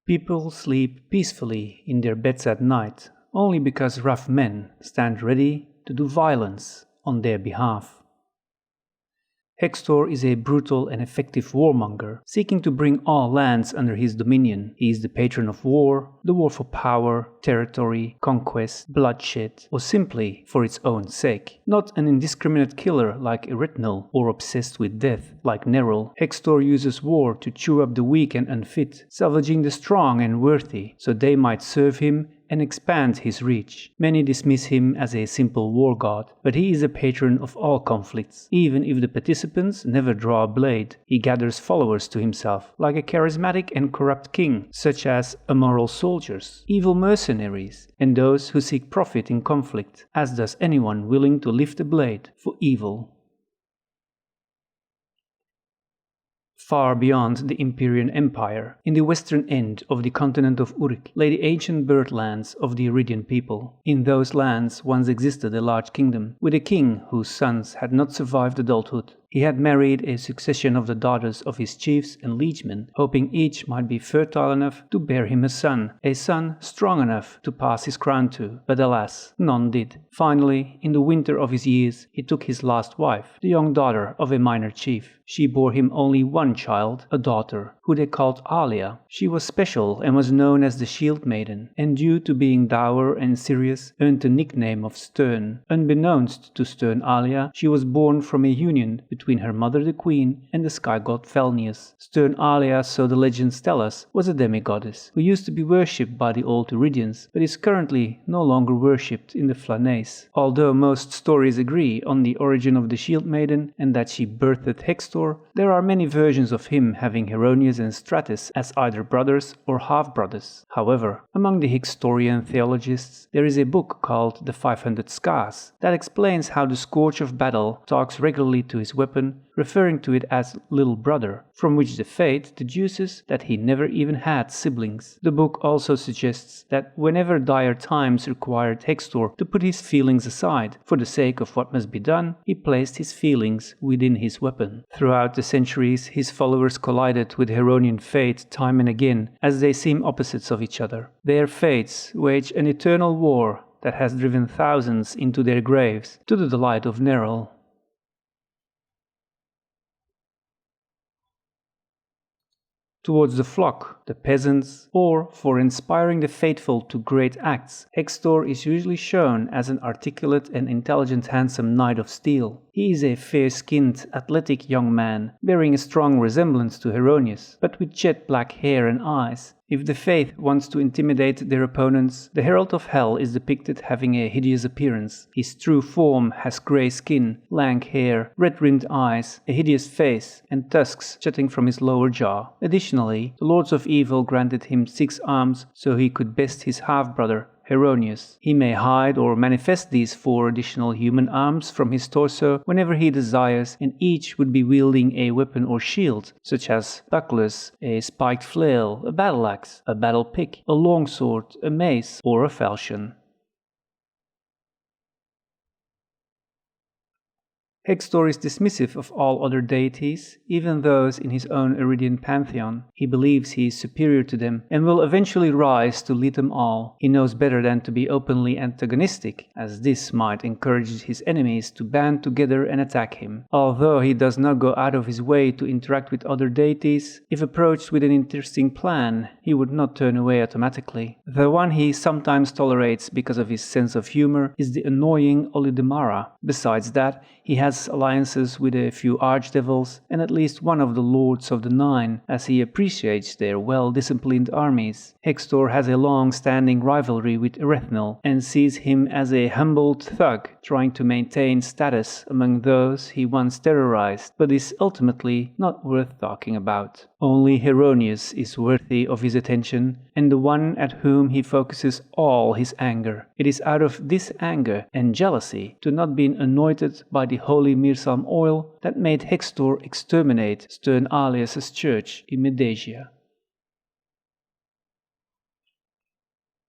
People sleep peacefully in their beds at night, only because rough men stand ready to do violence on their behalf. Hextor is a brutal and effective warmonger, seeking to bring all lands under his dominion. He is the patron of war, the war for power, territory, conquest, bloodshed, or simply for its own sake. Not an indiscriminate killer like Reynolds, or obsessed with death like Neril, Hextor uses war to chew up the weak and unfit, salvaging the strong and worthy, so they might serve him and expand his reach. Many dismiss him as a simple war god, but he is a patron of all conflicts. Even if the participants never draw a blade, he gathers followers to himself, like a charismatic and corrupt king, such as immoral soldiers, evil mercenaries, and those who seek profit in conflict, as does anyone willing to lift a blade for evil. Far beyond the Empyrean Empire, in the western end of the continent of Uruk, lay the ancient birdlands of the Iridian people. In those lands once existed a large kingdom, with a king whose sons had not survived adulthood. He had married a succession of the daughters of his chiefs and liegemen, hoping each might be fertile enough to bear him a son strong enough to pass his crown to, but alas, none did. Finally, in the winter of his years, he took his last wife, the young daughter of a minor chief. She bore him only one child, a daughter, who they called Alia. She was special and was known as the Shield Maiden, and due to being dour and serious, earned the nickname of Stern. Unbeknownst to Stern Alia, she was born from a union between her mother the queen and the sky god Felnius. Stern Alia, so the legends tell us, was a demigoddess, who used to be worshipped by the old Iridians, but is currently no longer worshipped in the Flanace. Although most stories agree on the origin of the Shield Maiden and that she birthed Hextor, there are many versions of him having Heronius and Stratus as either brothers or half-brothers. However, among the Hextorian theologists, there is a book called The 500 Scars that explains how the Scourge of Battle talks regularly to his weapon, referring to it as little brother, from which the Fate deduces that he never even had siblings. The book also suggests that whenever dire times required Hextor to put his feelings aside for the sake of what must be done, he placed his feelings within his weapon. Throughout the centuries, his followers collided with Heronian fate time and again, as they seem opposites of each other. Their fates wage an eternal war that has driven thousands into their graves, to the delight of Neril. Towards the flock, the peasants, or for inspiring the faithful to great acts, Hextor is usually shown as an articulate and intelligent handsome knight of steel. He is a fair-skinned, athletic young man, bearing a strong resemblance to Heronius, but with jet black hair and eyes. If the Faith wants to intimidate their opponents, the Herald of Hell is depicted having a hideous appearance. His true form has grey skin, lank hair, red-rimmed eyes, a hideous face, and tusks jutting from his lower jaw. Additionally, the Lords of Evil granted him 6 arms so he could best his half-brother, Heronius. He may hide or manifest these 4 additional human arms from his torso whenever he desires, and each would be wielding a weapon or shield, such as bucklers, a spiked flail, a battle axe, a battle pick, a longsword, a mace, or a falchion. Hextor is dismissive of all other deities, even those in his own Iridian pantheon. He believes he is superior to them and will eventually rise to lead them all. He knows better than to be openly antagonistic, as this might encourage his enemies to band together and attack him. Although he does not go out of his way to interact with other deities, if approached with an interesting plan, he would not turn away automatically. The one he sometimes tolerates because of his sense of humor is the annoying Olidamara. Besides that, he has alliances with a few archdevils and at least one of the Lords of the Nine, as he appreciates their well-disciplined armies. Hextor has a long-standing rivalry with Reynolds and sees him as a humbled thug trying to maintain status among those he once terrorized, but is ultimately not worth talking about. Only Heronius is worthy of his attention, and the one at whom he focuses all his anger. It is out of this anger and jealousy to not being anointed by the holy Mirsalm oil that made Hextor exterminate Stern Alias's church in Medasia.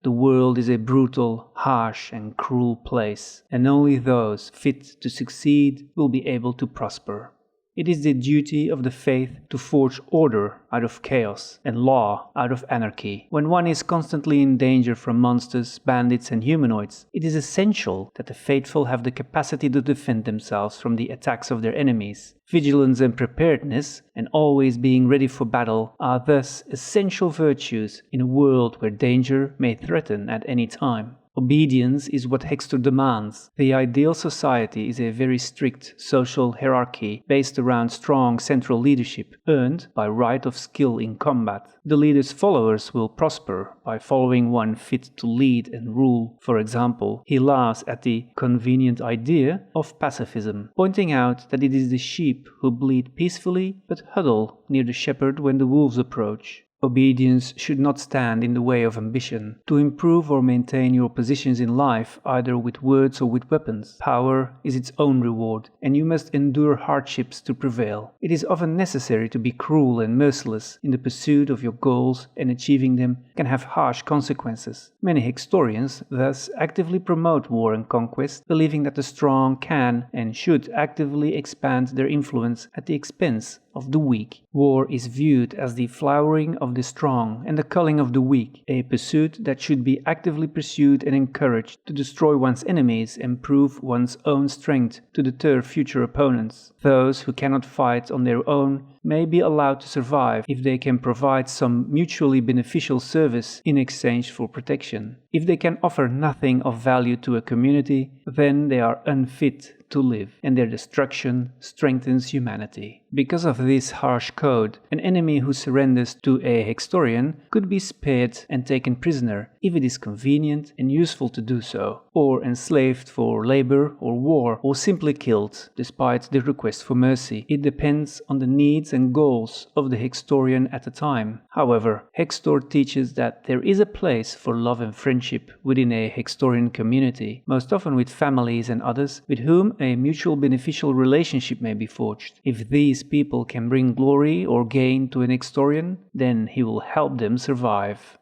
The world is a brutal, harsh, and cruel place, and only those fit to succeed will be able to prosper. It is the duty of the faith to forge order out of chaos and law out of anarchy. When one is constantly in danger from monsters, bandits, and humanoids, it is essential that the faithful have the capacity to defend themselves from the attacks of their enemies. Vigilance and preparedness, and always being ready for battle, are thus essential virtues in a world where danger may threaten at any time. Obedience is what Hextor demands. The ideal society is a very strict social hierarchy based around strong central leadership, earned by right of skill in combat. The leader's followers will prosper by following one fit to lead and rule. For example, he laughs at the convenient idea of pacifism, pointing out that it is the sheep who bleat peacefully but huddle near the shepherd when the wolves approach. Obedience should not stand in the way of ambition. To improve or maintain your positions in life, either with words or with weapons, power is its own reward, and you must endure hardships to prevail. It is often necessary to be cruel and merciless in the pursuit of your goals, and achieving them can have harsh consequences. Many Hextorians thus actively promote war and conquest, believing that the strong can and should actively expand their influence at the expense of the weak. War is viewed as the flowering of the strong and the culling of the weak, a pursuit that should be actively pursued and encouraged to destroy one's enemies and prove one's own strength to deter future opponents. Those who cannot fight on their own may be allowed to survive if they can provide some mutually beneficial service in exchange for protection. If they can offer nothing of value to a community, then they are unfit to live, and their destruction strengthens humanity. Because of this harsh code, an enemy who surrenders to a Hextorian could be spared and taken prisoner if it is convenient and useful to do so, or enslaved for labor or war, or simply killed despite the request for mercy. It depends on the needs and goals of the Hextorian at the time. However, Hextor teaches that there is a place for love and friendship within a Hextorian community, most often with families and others with whom a mutual beneficial relationship may be forged. If these people can bring glory or gain to an Hextorian, then he will help them survive.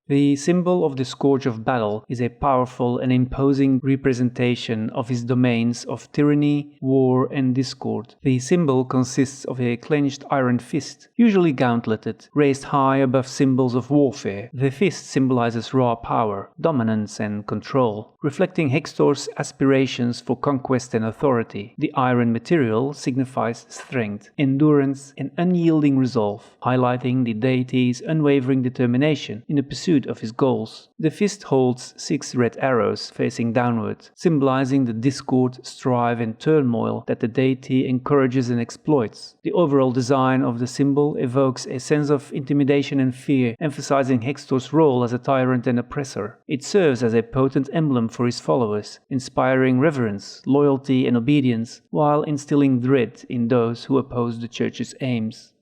The symbol of the Scourge of Battle is a powerful and imposing representation of his domains of tyranny, war, and discord. The symbol consists of a clenched iron fist, usually gauntleted, raised high above symbols of warfare. The fist symbolizes raw power, dominance, and control, reflecting Hextor's aspirations for conquest and authority. The iron material signifies strength, endurance, and unyielding resolve, highlighting the deity's unwavering determination in the pursuit of his goals. The fist holds 6 red arrows facing downward, symbolizing the discord, strife, and turmoil that the deity encourages and exploits. The overall design of the symbol evokes a sense of intimidation and fear, emphasizing Hextor's role as a tyrant and oppressor. It serves as a potent emblem for his followers, inspiring reverence, loyalty, and obedience, while instilling dread in those who oppose the church's aims.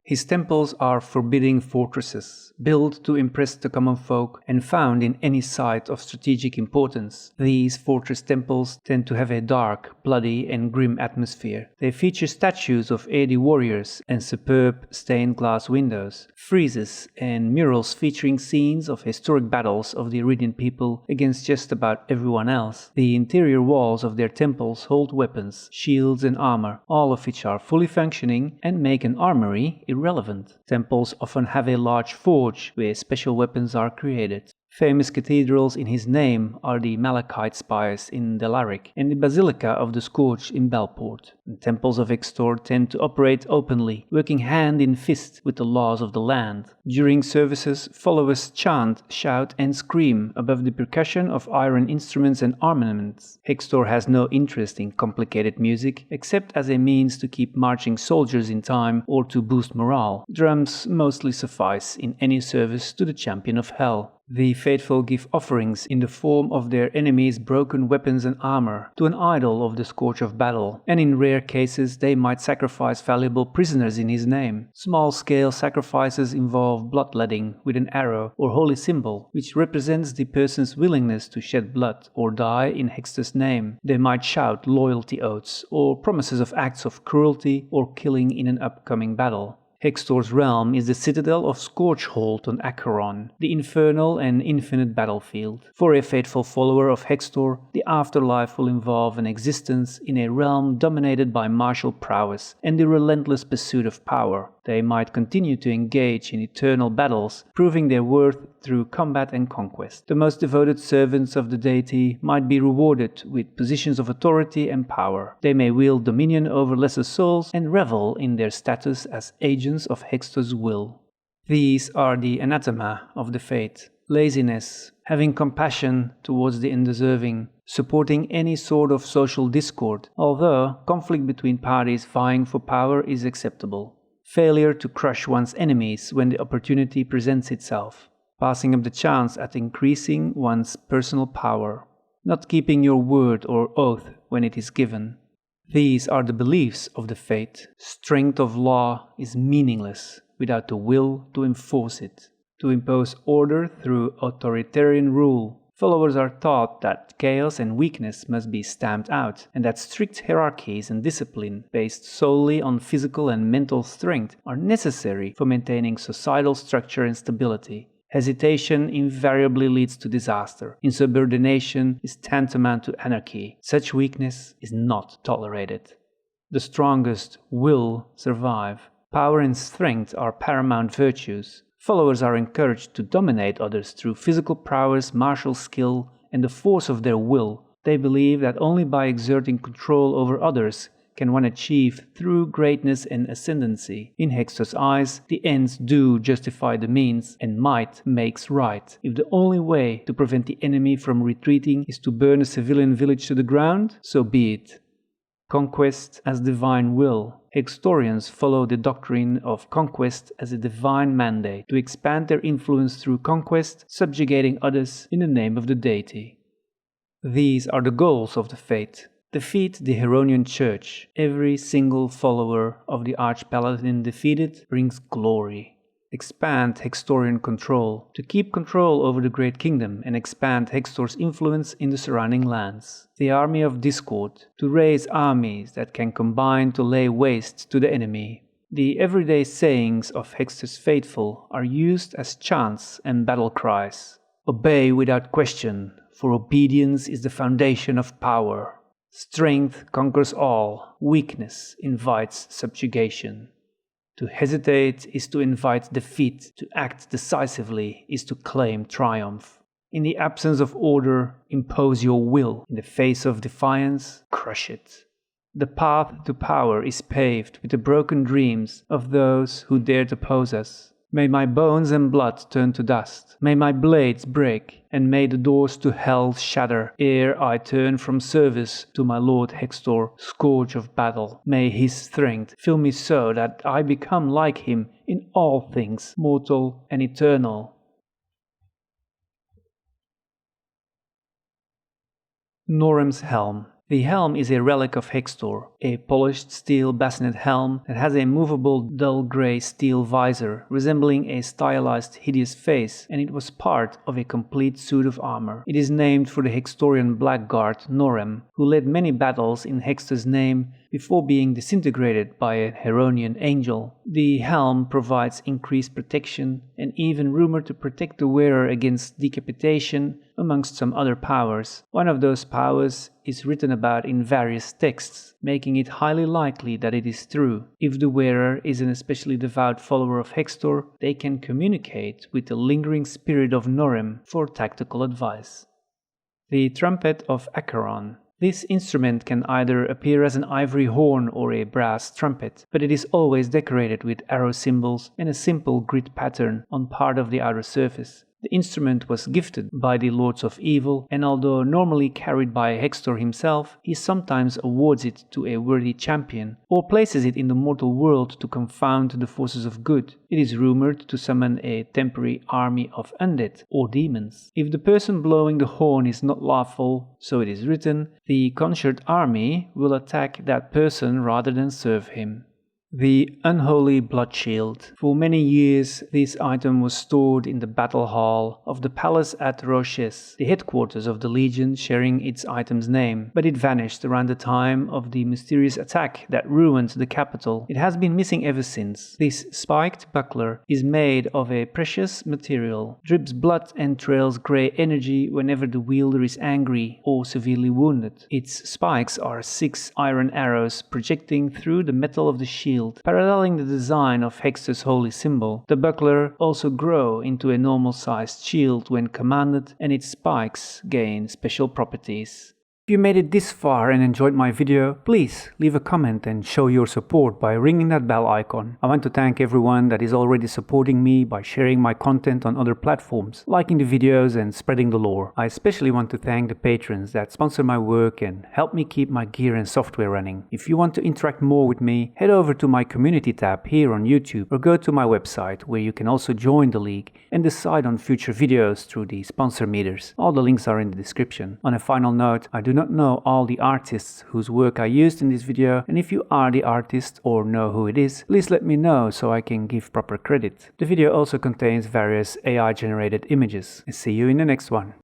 His temples are forbidding fortresses, built to impress the common folk and found in any site of strategic importance. These fortress temples tend to have a dark, bloody, and grim atmosphere. They feature statues of 80 warriors and superb stained glass windows, friezes, and murals featuring scenes of historic battles of the Iridian people against just about everyone else. The interior walls of their temples hold weapons, shields, and armor, all of which are fully functioning and make an armory irrelevant. Temples often have a large forge where special weapons are created. Famous cathedrals in his name are the Malachite spires in Delaric and the Basilica of the Scourge in Belport. The temples of Hextor tend to operate openly, working hand in fist with the laws of the land. During services, followers chant, shout, and scream above the percussion of iron instruments and armaments. Hextor has no interest in complicated music, except as a means to keep marching soldiers in time or to boost morale. Drums mostly suffice in any service to the champion of hell. The faithful give offerings in the form of their enemies' broken weapons and armor to an idol of the Scourge of Battle, and in rare cases they might sacrifice valuable prisoners in his name. Small-scale sacrifices involve bloodletting with an arrow or holy symbol, which represents the person's willingness to shed blood or die in Hextor's name. They might shout loyalty oaths or promises of acts of cruelty or killing in an upcoming battle. Hextor's realm is the citadel of Scorchhold on Acheron, the infernal and infinite battlefield. For a faithful follower of Hextor, the afterlife will involve an existence in a realm dominated by martial prowess and the relentless pursuit of power. They might continue to engage in eternal battles, proving their worth through combat and conquest. The most devoted servants of the deity might be rewarded with positions of authority and power. They may wield dominion over lesser souls and revel in their status as agents of Hextor's will. These are the anathema of the fate: laziness, having compassion towards the undeserving, supporting any sort of social discord, although conflict between parties vying for power is acceptable, failure to crush one's enemies when the opportunity presents itself, passing up the chance at increasing one's personal power, not keeping your word or oath when it is given. These are the beliefs of the fate. Strength of law is meaningless without the will to enforce it. To impose order through authoritarian rule, followers are taught that chaos and weakness must be stamped out, and that strict hierarchies and discipline based solely on physical and mental strength are necessary for maintaining societal structure and stability. Hesitation invariably leads to disaster. Insubordination is tantamount to anarchy. Such weakness is not tolerated. The strongest will survive. Power and strength are paramount virtues. Followers are encouraged to dominate others through physical prowess, martial skill, and the force of their will. They believe that only by exerting control over others can one achieve true greatness and ascendancy. In Hextor's eyes, the ends do justify the means, and might makes right. If the only way to prevent the enemy from retreating is to burn a civilian village to the ground, so be it. Conquest as divine will. Hextorians follow the doctrine of conquest as a divine mandate to expand their influence through conquest, subjugating others in the name of the deity. These are the goals of the fate. Defeat the Heronian Church. Every single follower of the Archpaladin defeated brings glory. Expand Hextorian control. To keep control over the Great Kingdom and expand Hextor's influence in the surrounding lands. The Army of Discord. To raise armies that can combine to lay waste to the enemy. The everyday sayings of Hextor's faithful are used as chants and battle cries. Obey without question, for obedience is the foundation of power. Strength conquers all, weakness invites subjugation. To hesitate is to invite defeat, to act decisively is to claim triumph. In the absence of order, impose your will. In the face of defiance, crush it. The path to power is paved with the broken dreams of those who dared oppose us. May my bones and blood turn to dust. May my blades break, and may the doors to hell shatter, ere I turn from service to my lord Hextor, scourge of battle. May his strength fill me so that I become like him in all things, mortal and eternal. Norem's Helm. The helm is a relic of Hextor, a polished steel bassinet helm that has a movable dull grey steel visor resembling a stylized hideous face, and it was part of a complete suit of armor. It is named for the Hextorian blackguard Norem, who led many battles in Hextor's name before being disintegrated by a Heronian angel. The helm provides increased protection and even rumored to protect the wearer against decapitation, amongst some other powers. One of those powers is written about in various texts, making it highly likely that it is true. If the wearer is an especially devout follower of Hextor, they can communicate with the lingering spirit of Norem for tactical advice. The Trumpet of Acheron. This instrument can either appear as an ivory horn or a brass trumpet, but it is always decorated with arrow symbols and a simple grid pattern on part of the outer surface. The instrument was gifted by the Lords of Evil, and although normally carried by Hextor himself, he sometimes awards it to a worthy champion, or places it in the mortal world to confound the forces of good. It is rumored to summon a temporary army of undead or demons. If the person blowing the horn is not lawful, so it is written, the conjured army will attack that person rather than serve him. The Unholy Blood Shield. For many years, this item was stored in the battle hall of the palace at Roches, the headquarters of the Legion, sharing its item's name, but it vanished around the time of the mysterious attack that ruined the capital. It has been missing ever since. This spiked buckler is made of a precious material, drips blood and trails grey energy whenever the wielder is angry or severely wounded. Its spikes are 6 iron arrows projecting through the metal of the shield, paralleling the design of Hextor's holy symbol. The buckler also grows into a normal-sized shield when commanded, and its spikes gain special properties. If you made it this far and enjoyed my video, please leave a comment and show your support by ringing that bell icon. I want to thank everyone that is already supporting me by sharing my content on other platforms, liking the videos and spreading the lore. I especially want to thank the patrons that sponsor my work and help me keep my gear and software running. If you want to interact more with me, head over to my community tab here on YouTube or go to my website where you can also join the league and decide on future videos through the sponsor meters. All the links are in the description. On a final note, I do not know all the artists whose work I used in this video, and if you are the artist or know who it is, please let me know so I can give proper credit. The video also contains various AI generated images. See you in the next one.